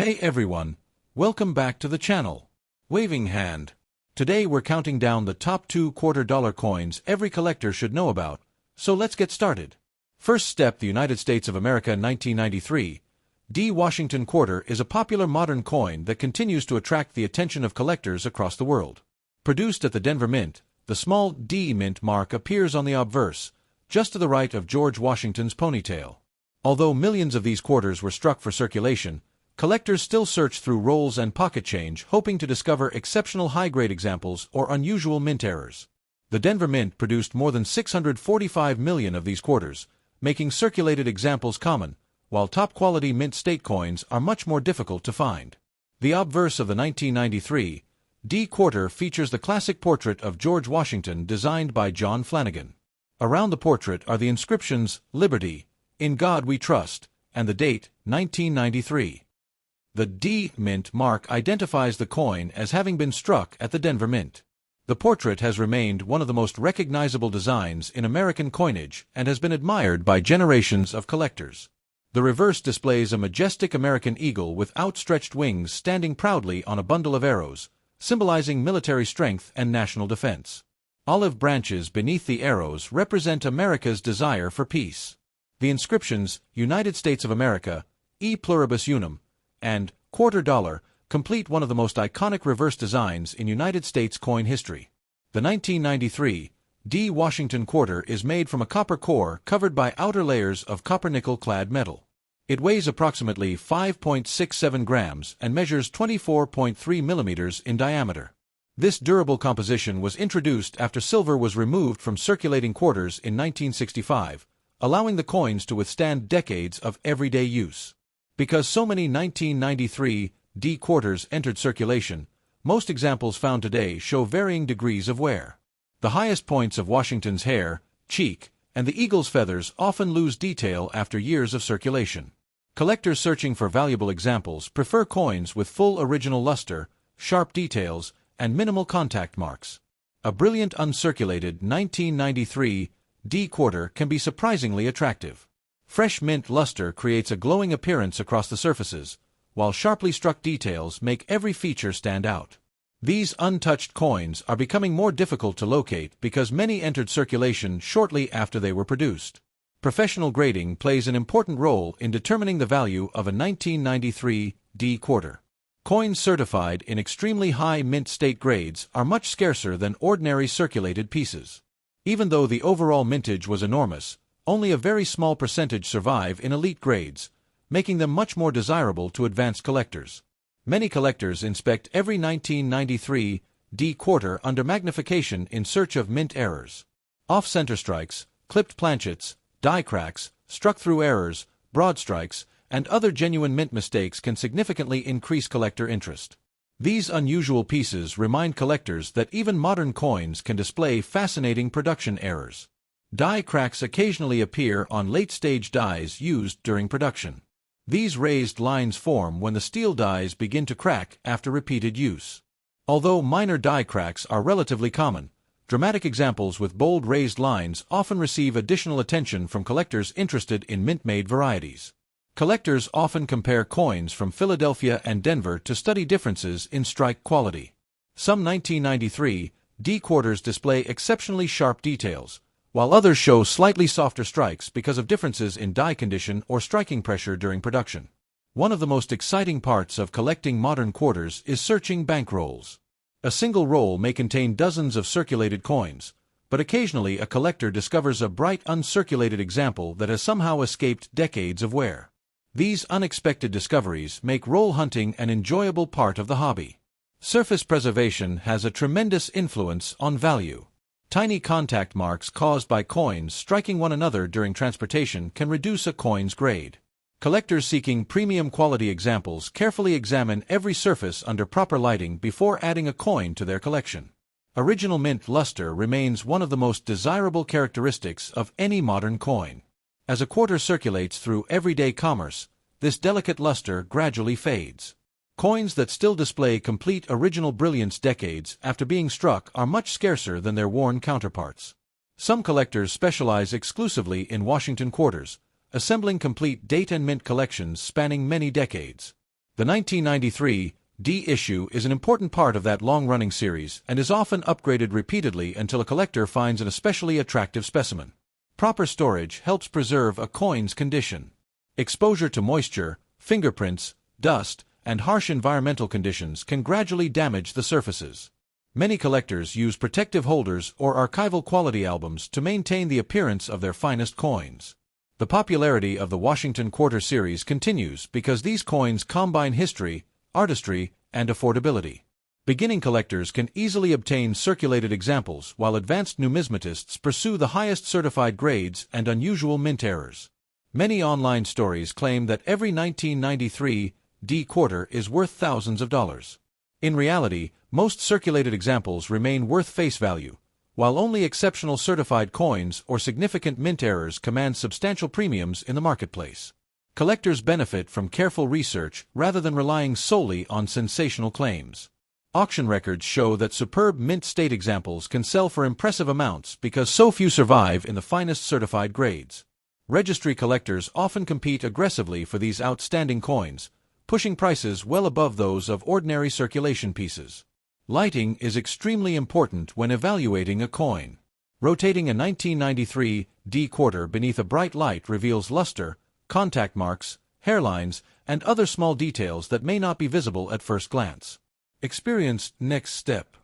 Hey everyone, welcome back to the channel. Waving hand. Today we're counting down the top 2 quarter-dollar coins every collector should know about, so let's get started. First step, the United States of America 1993. D. Washington Quarter is a popular modern coin that continues to attract the attention of collectors across the world. Produced at the Denver Mint, the small D mint mark appears on the obverse, just to the right of George Washington's ponytail. Although millions of these quarters were struck for circulation, collectors still search through rolls and pocket change, hoping to discover exceptional high-grade examples or unusual mint errors. The Denver Mint produced more than 645 million of these quarters, making circulated examples common, while top-quality mint state coins are much more difficult to find. The obverse of the 1993 D quarter features the classic portrait of George Washington designed by John Flanagan. Around the portrait are the inscriptions, "Liberty," "In God We Trust," and the date, 1993. The D mint mark identifies the coin as having been struck at the Denver Mint. The portrait has remained one of the most recognizable designs in American coinage and has been admired by generations of collectors. The reverse displays a majestic American eagle with outstretched wings standing proudly on a bundle of arrows, symbolizing military strength and national defense. Olive branches beneath the arrows represent America's desire for peace. The inscriptions, "United States of America," "E Pluribus Unum," and "Quarter Dollar" complete one of the most iconic reverse designs in United States coin history. The 1993 D. Washington Quarter is made from a copper core covered by outer layers of copper-nickel-clad metal. It weighs approximately 5.67 grams and measures 24.3 millimeters in diameter. This durable composition was introduced after silver was removed from circulating quarters in 1965, allowing the coins to withstand decades of everyday use. Because so many 1993 D quarters entered circulation, most examples found today show varying degrees of wear. The highest points of Washington's hair, cheek, and the eagle's feathers often lose detail after years of circulation. Collectors searching for valuable examples prefer coins with full original luster, sharp details, and minimal contact marks. A brilliant uncirculated 1993 D quarter can be surprisingly attractive. Fresh mint luster creates a glowing appearance across the surfaces, while sharply struck details make every feature stand out. These untouched coins are becoming more difficult to locate because many entered circulation shortly after they were produced. Professional grading plays an important role in determining the value of a 1993 D quarter. Coins certified in extremely high mint state grades are much scarcer than ordinary circulated pieces. Even though the overall mintage was enormous, only a very small percentage survive in elite grades, making them much more desirable to advanced collectors. Many collectors inspect every 1993 D quarter under magnification in search of mint errors. Off-center strikes, clipped planchets, die cracks, struck-through errors, broad strikes, and other genuine mint mistakes can significantly increase collector interest. These unusual pieces remind collectors that even modern coins can display fascinating production errors. Die cracks occasionally appear on late-stage dies used during production. These raised lines form when the steel dies begin to crack after repeated use. Although minor die cracks are relatively common, dramatic examples with bold raised lines often receive additional attention from collectors interested in mint-made varieties. Collectors often compare coins from Philadelphia and Denver to study differences in strike quality. Some 1993 D quarters display exceptionally sharp details, while others show slightly softer strikes because of differences in die condition or striking pressure during production. One of the most exciting parts of collecting modern quarters is searching bankrolls. A single roll may contain dozens of circulated coins, but occasionally a collector discovers a bright uncirculated example that has somehow escaped decades of wear. These unexpected discoveries make roll hunting an enjoyable part of the hobby. Surface preservation has a tremendous influence on value. Tiny contact marks caused by coins striking one another during transportation can reduce a coin's grade. Collectors seeking premium quality examples carefully examine every surface under proper lighting before adding a coin to their collection. Original mint luster remains one of the most desirable characteristics of any modern coin. As a quarter circulates through everyday commerce, this delicate luster gradually fades. Coins that still display complete original brilliance decades after being struck are much scarcer than their worn counterparts. Some collectors specialize exclusively in Washington quarters, assembling complete date and mint collections spanning many decades. The 1993 D issue is an important part of that long-running series and is often upgraded repeatedly until a collector finds an especially attractive specimen. Proper storage helps preserve a coin's condition. Exposure to moisture, fingerprints, dust, and harsh environmental conditions can gradually damage the surfaces. Many collectors use protective holders or archival quality albums to maintain the appearance of their finest coins. The popularity of the Washington Quarter series continues because these coins combine history, artistry, and affordability. Beginning collectors can easily obtain circulated examples while advanced numismatists pursue the highest certified grades and unusual mint errors. Many online stories claim that every 1993 D quarter is worth thousands of dollars. In reality, most circulated examples remain worth face value, while only exceptional certified coins or significant mint errors command substantial premiums in the marketplace. Collectors benefit from careful research rather than relying solely on sensational claims. Auction records show that superb mint state examples can sell for impressive amounts because so few survive in the finest certified grades. Registry collectors often compete aggressively for these outstanding coins, pushing prices well above those of ordinary circulation pieces. Lighting is extremely important when evaluating a coin. Rotating a 1993 D quarter beneath a bright light reveals luster, contact marks, hairlines, and other small details that may not be visible at first glance. Experience next step.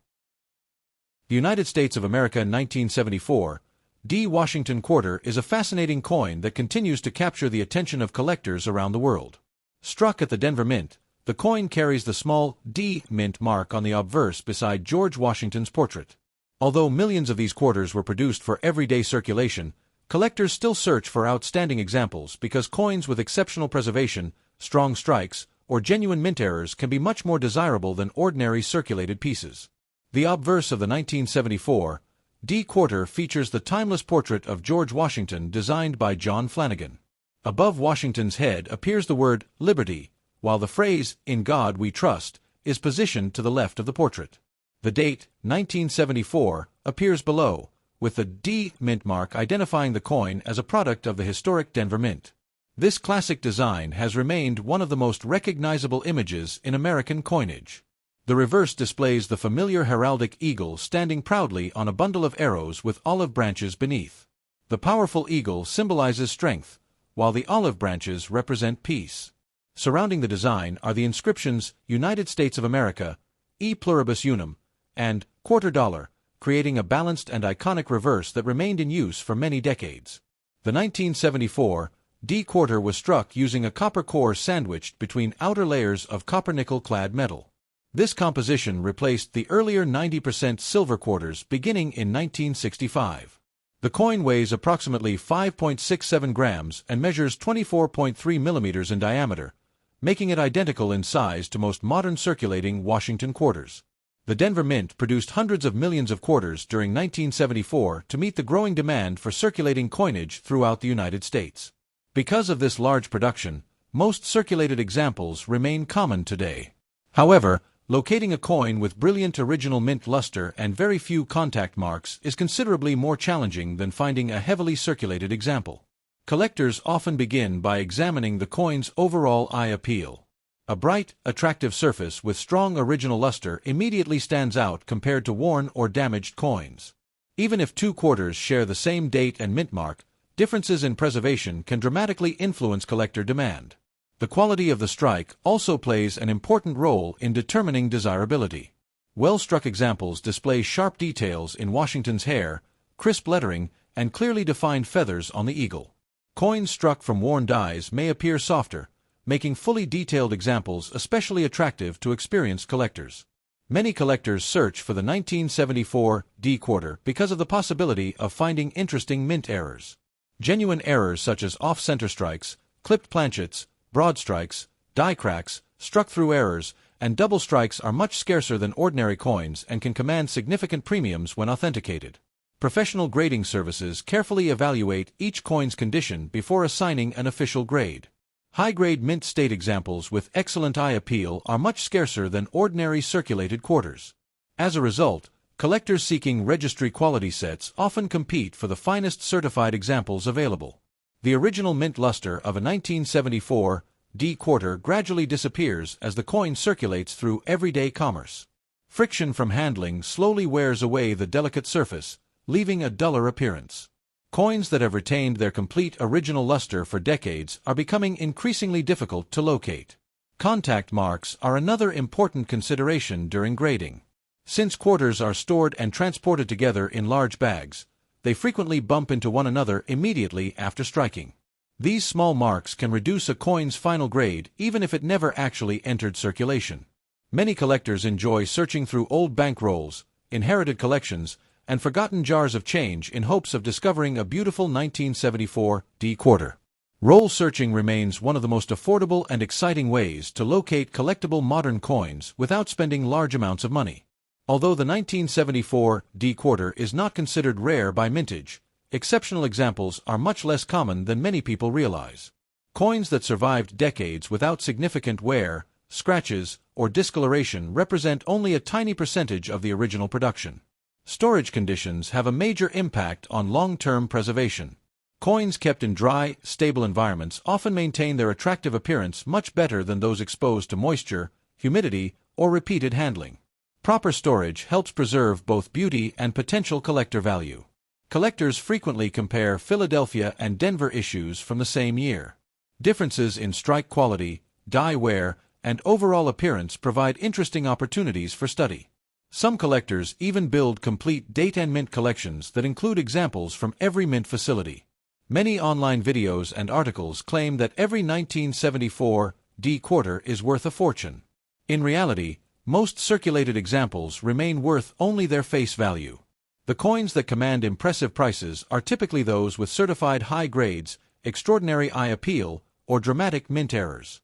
The United States of America 1974 D Washington Quarter is a fascinating coin that continues to capture the attention of collectors around the world. Struck at the Denver Mint, the coin carries the small D mint mark on the obverse beside George Washington's portrait. Although millions of these quarters were produced for everyday circulation, collectors still search for outstanding examples because coins with exceptional preservation, strong strikes, or genuine mint errors can be much more desirable than ordinary circulated pieces. The obverse of the 1974 D quarter features the timeless portrait of George Washington designed by John Flanagan. Above Washington's head appears the word Liberty, while the phrase, "In God We Trust," is positioned to the left of the portrait. The date, 1974, appears below, with the D mint mark identifying the coin as a product of the historic Denver Mint. This classic design has remained one of the most recognizable images in American coinage. The reverse displays the familiar heraldic eagle standing proudly on a bundle of arrows with olive branches beneath. The powerful eagle symbolizes strength, while the olive branches represent peace. Surrounding the design are the inscriptions United States of America, E Pluribus Unum, and Quarter Dollar, creating a balanced and iconic reverse that remained in use for many decades. The 1974 D quarter was struck using a copper core sandwiched between outer layers of copper-nickel-clad metal. This composition replaced the earlier 90% silver quarters beginning in 1965. The coin weighs approximately 5.67 grams and measures 24.3 millimeters in diameter, making it identical in size to most modern circulating Washington quarters. The Denver Mint produced hundreds of millions of quarters during 1974 to meet the growing demand for circulating coinage throughout the United States. Because of this large production, most circulated examples remain common today. However, locating a coin with brilliant original mint luster and very few contact marks is considerably more challenging than finding a heavily circulated example. Collectors often begin by examining the coin's overall eye appeal. A bright, attractive surface with strong original luster immediately stands out compared to worn or damaged coins. Even if two quarters share the same date and mint mark, differences in preservation can dramatically influence collector demand. The quality of the strike also plays an important role in determining desirability. Well-struck examples display sharp details in Washington's hair, crisp lettering, and clearly defined feathers on the eagle. Coins struck from worn dies may appear softer, making fully detailed examples especially attractive to experienced collectors. Many collectors search for the 1974 D quarter because of the possibility of finding interesting mint errors. Genuine errors such as off-center strikes, clipped planchets, broad strikes, die cracks, struck-through errors, and double strikes are much scarcer than ordinary coins and can command significant premiums when authenticated. Professional grading services carefully evaluate each coin's condition before assigning an official grade. High-grade mint state examples with excellent eye appeal are much scarcer than ordinary circulated quarters. As a result, collectors seeking registry quality sets often compete for the finest certified examples available. The original mint luster of a 1974 D quarter gradually disappears as the coin circulates through everyday commerce. Friction from handling slowly wears away the delicate surface, leaving a duller appearance. Coins that have retained their complete original luster for decades are becoming increasingly difficult to locate. Contact marks are another important consideration during grading. Since quarters are stored and transported together in large bags, they frequently bump into one another immediately after striking. These small marks can reduce a coin's final grade even if it never actually entered circulation. Many collectors enjoy searching through old bank rolls, inherited collections, and forgotten jars of change in hopes of discovering a beautiful 1974 D quarter. Roll searching remains one of the most affordable and exciting ways to locate collectible modern coins without spending large amounts of money. Although the 1974 D quarter is not considered rare by mintage, exceptional examples are much less common than many people realize. Coins that survived decades without significant wear, scratches, or discoloration represent only a tiny percentage of the original production. Storage conditions have a major impact on long-term preservation. Coins kept in dry, stable environments often maintain their attractive appearance much better than those exposed to moisture, humidity, or repeated handling. Proper storage helps preserve both beauty and potential collector value. Collectors frequently compare Philadelphia and Denver issues from the same year. Differences in strike quality, die wear, and overall appearance provide interesting opportunities for study. Some collectors even build complete date and mint collections that include examples from every mint facility. Many online videos and articles claim that every 1974 D quarter is worth a fortune. In reality, most circulated examples remain worth only their face value. The coins that command impressive prices are typically those with certified high grades, extraordinary eye appeal, or dramatic mint errors.